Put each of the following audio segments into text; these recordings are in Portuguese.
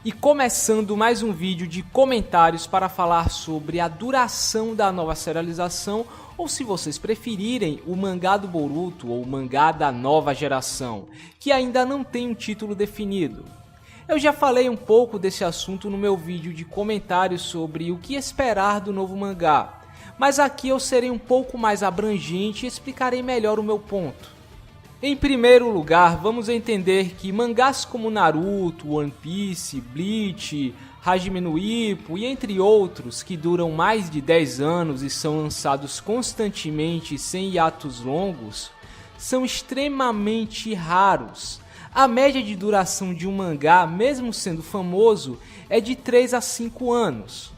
E começando mais um vídeo de comentários para falar sobre a duração da nova serialização, ou se vocês preferirem, o mangá do Boruto ou o mangá da nova geração, que ainda não tem um título definido. Eu já falei um pouco desse assunto no meu vídeo de comentários sobre o que esperar do novo mangá, mas aqui eu serei um pouco mais abrangente e explicarei melhor o meu ponto. Em primeiro lugar, vamos entender que mangás como Naruto, One Piece, Bleach, Hajime no Ippo e entre outros que duram mais de 10 anos e são lançados constantemente sem hiatos longos, são extremamente raros. A média de duração de um mangá, mesmo sendo famoso, é de 3 a 5 anos.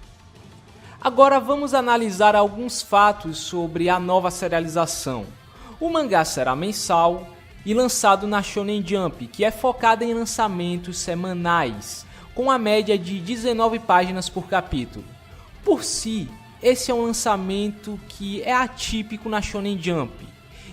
Agora vamos analisar alguns fatos sobre a nova serialização. O mangá será mensal e lançado na Shonen Jump, que é focada em lançamentos semanais, com a média de 19 páginas por capítulo. Por si, esse é um lançamento que é atípico na Shonen Jump,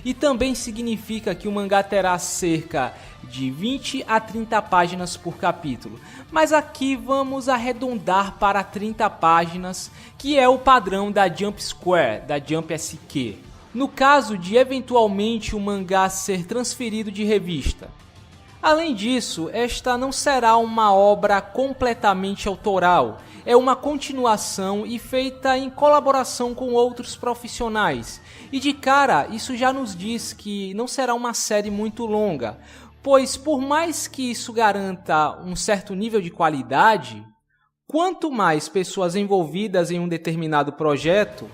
e também significa que o mangá terá cerca de 20 a 30 páginas por capítulo, mas aqui vamos arredondar para 30 páginas, que é o padrão da Jump Square, da Jump SQ. No caso de eventualmente o mangá ser transferido de revista. Além disso, esta não será uma obra completamente autoral, é uma continuação e feita em colaboração com outros profissionais. E de cara, isso já nos diz que não será uma série muito longa, pois por mais que isso garanta um certo nível de qualidade, quanto mais pessoas envolvidas em um determinado projeto,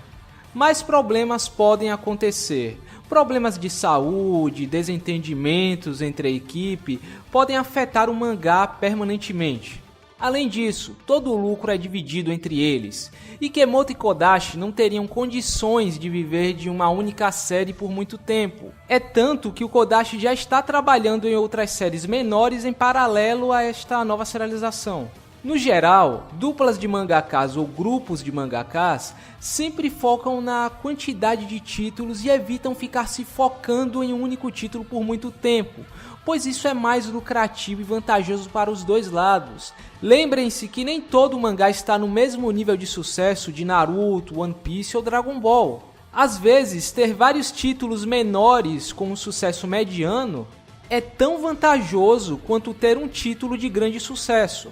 mais problemas podem acontecer. Problemas de saúde, desentendimentos entre a equipe podem afetar o mangá permanentemente. Além disso, todo o lucro é dividido entre eles, e Ikemoto e Kodashi não teriam condições de viver de uma única série por muito tempo. É tanto que o Kodashi já está trabalhando em outras séries menores em paralelo a esta nova serialização. No geral, duplas de mangakas ou grupos de mangakas sempre focam na quantidade de títulos e evitam ficar se focando em um único título por muito tempo, pois isso é mais lucrativo e vantajoso para os dois lados. Lembrem-se que nem todo mangá está no mesmo nível de sucesso de Naruto, One Piece ou Dragon Ball. Às vezes, ter vários títulos menores com um sucesso mediano é tão vantajoso quanto ter um título de grande sucesso.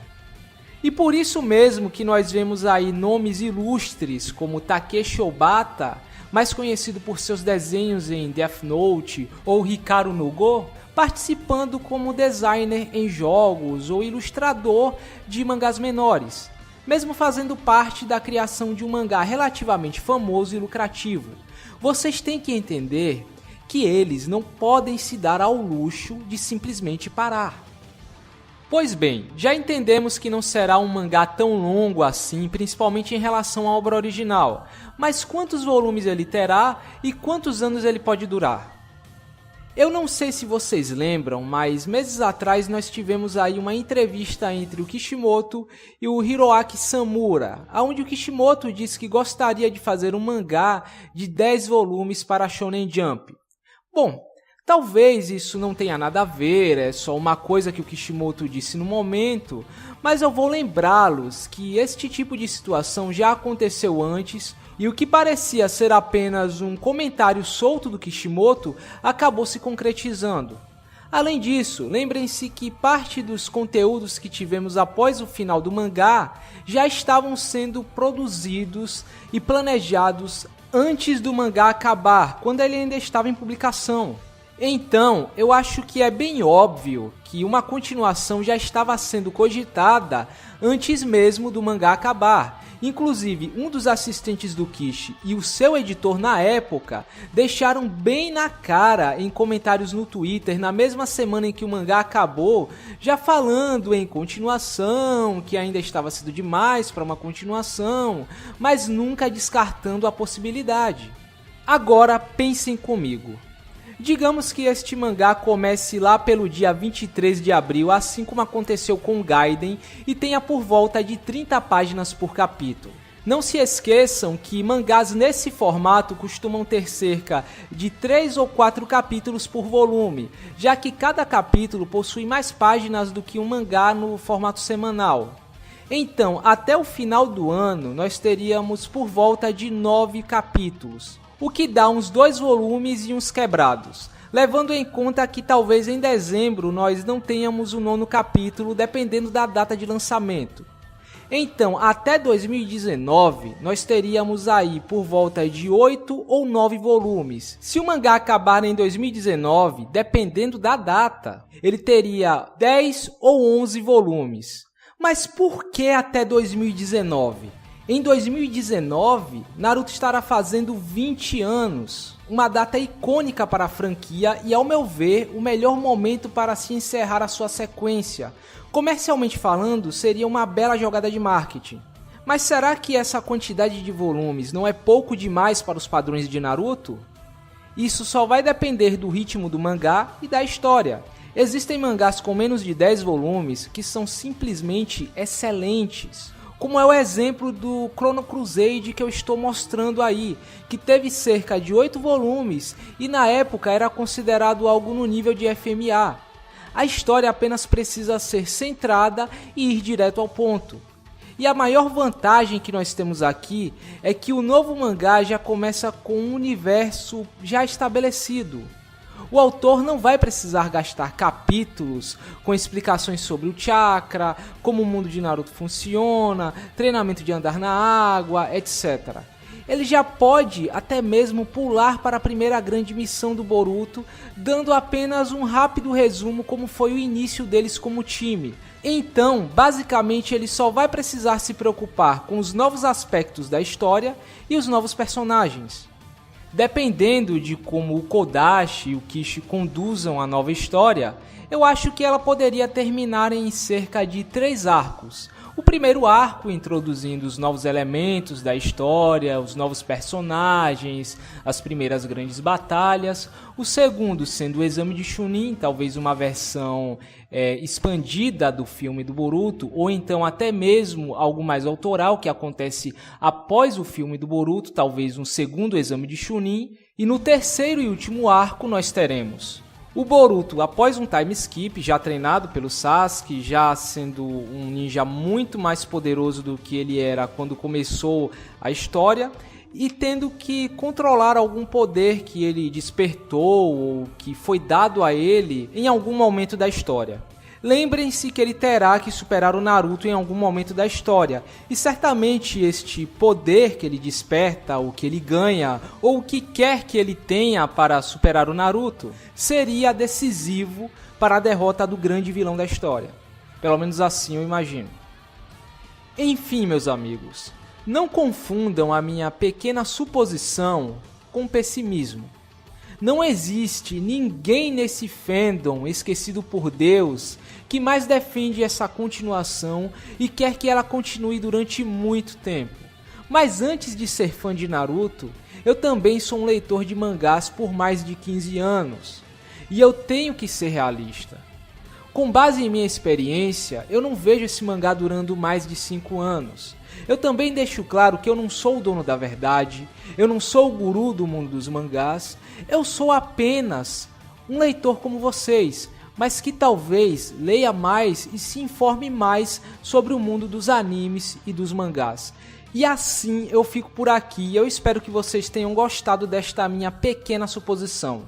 E por isso mesmo que nós vemos aí nomes ilustres como Takeshi Obata, mais conhecido por seus desenhos em Death Note, ou Hikaru no Go, participando como designer em jogos ou ilustrador de mangás menores, mesmo fazendo parte da criação de um mangá relativamente famoso e lucrativo. Vocês têm que entender que eles não podem se dar ao luxo de simplesmente parar. Pois bem, já entendemos que não será um mangá tão longo assim, principalmente em relação à obra original, mas quantos volumes ele terá e quantos anos ele pode durar? Eu não sei se vocês lembram, mas meses atrás nós tivemos aí uma entrevista entre o Kishimoto e o Hiroaki Samura, onde o Kishimoto disse que gostaria de fazer um mangá de 10 volumes para a Shonen Jump. Bom, talvez isso não tenha nada a ver, é só uma coisa que o Kishimoto disse no momento, mas eu vou lembrá-los que este tipo de situação já aconteceu antes e o que parecia ser apenas um comentário solto do Kishimoto acabou se concretizando. Além disso, lembrem-se que parte dos conteúdos que tivemos após o final do mangá já estavam sendo produzidos e planejados antes do mangá acabar, quando ele ainda estava em publicação. Então, eu acho que é bem óbvio que uma continuação já estava sendo cogitada antes mesmo do mangá acabar. Inclusive, um dos assistentes do Kishi e o seu editor na época deixaram bem na cara em comentários no Twitter na mesma semana em que o mangá acabou, já falando em continuação, que ainda estava cedo demais para uma continuação, mas nunca descartando a possibilidade. Agora pensem comigo. Digamos que este mangá comece lá pelo dia 23 de abril, assim como aconteceu com Gaiden, e tenha por volta de 30 páginas por capítulo. Não se esqueçam que mangás nesse formato costumam ter cerca de 3 ou 4 capítulos por volume, já que cada capítulo possui mais páginas do que um mangá no formato semanal. Então, até o final do ano, nós teríamos por volta de 9 capítulos, o que dá uns 2 volumes e uns quebrados, levando em conta que talvez em dezembro nós não tenhamos o 9º capítulo, dependendo da data de lançamento. Então, até 2019, nós teríamos aí por volta de 8 ou 9 volumes. Se o mangá acabar em 2019, dependendo da data, ele teria 10 ou 11 volumes. Mas por que até 2019? Em 2019, Naruto estará fazendo 20 anos, uma data icônica para a franquia e, ao meu ver, o melhor momento para se encerrar a sua sequência. Comercialmente falando, seria uma bela jogada de marketing. Mas será que essa quantidade de volumes não é pouco demais para os padrões de Naruto? Isso só vai depender do ritmo do mangá e da história. Existem mangás com menos de 10 volumes que são simplesmente excelentes, como é o exemplo do Chrono Crusade que eu estou mostrando aí, que teve cerca de 8 volumes e na época era considerado algo no nível de FMA. A história apenas precisa ser centrada e ir direto ao ponto. E a maior vantagem que nós temos aqui é que o novo mangá já começa com um universo já estabelecido. O autor não vai precisar gastar capítulos com explicações sobre o chakra, como o mundo de Naruto funciona, treinamento de andar na água, etc. Ele já pode até mesmo pular para a primeira grande missão do Boruto, dando apenas um rápido resumo como foi o início deles como time. Então, basicamente, ele só vai precisar se preocupar com os novos aspectos da história e os novos personagens. Dependendo de como o Kodashi e o Kishi conduzam a nova história, eu acho que ela poderia terminar em cerca de 3 arcos. O primeiro arco introduzindo os novos elementos da história, os novos personagens, as primeiras grandes batalhas. O segundo sendo o Exame de Chunin, talvez uma versão expandida do filme do Boruto, ou então até mesmo algo mais autoral que acontece após o filme do Boruto, talvez um segundo Exame de Chunin. E no terceiro e último arco nós teremos o Boruto após um time skip, já treinado pelo Sasuke, já sendo um ninja muito mais poderoso do que ele era quando começou a história, e tendo que controlar algum poder que ele despertou ou que foi dado a ele em algum momento da história. Lembrem-se que ele terá que superar o Naruto em algum momento da história, e certamente este poder que ele desperta, o que ele ganha, ou o que quer que ele tenha para superar o Naruto, seria decisivo para a derrota do grande vilão da história. Pelo menos assim eu imagino. Enfim, meus amigos, não confundam a minha pequena suposição com pessimismo. Não existe ninguém nesse fandom esquecido por Deus que mais defende essa continuação e quer que ela continue durante muito tempo. Mas antes de ser fã de Naruto, eu também sou um leitor de mangás por mais de 15 anos. E eu tenho que ser realista. Com base em minha experiência, eu não vejo esse mangá durando mais de 5 anos. Eu também deixo claro que eu não sou o dono da verdade, eu não sou o guru do mundo dos mangás, eu sou apenas um leitor como vocês, mas que talvez leia mais e se informe mais sobre o mundo dos animes e dos mangás. E assim eu fico por aqui e eu espero que vocês tenham gostado desta minha pequena suposição.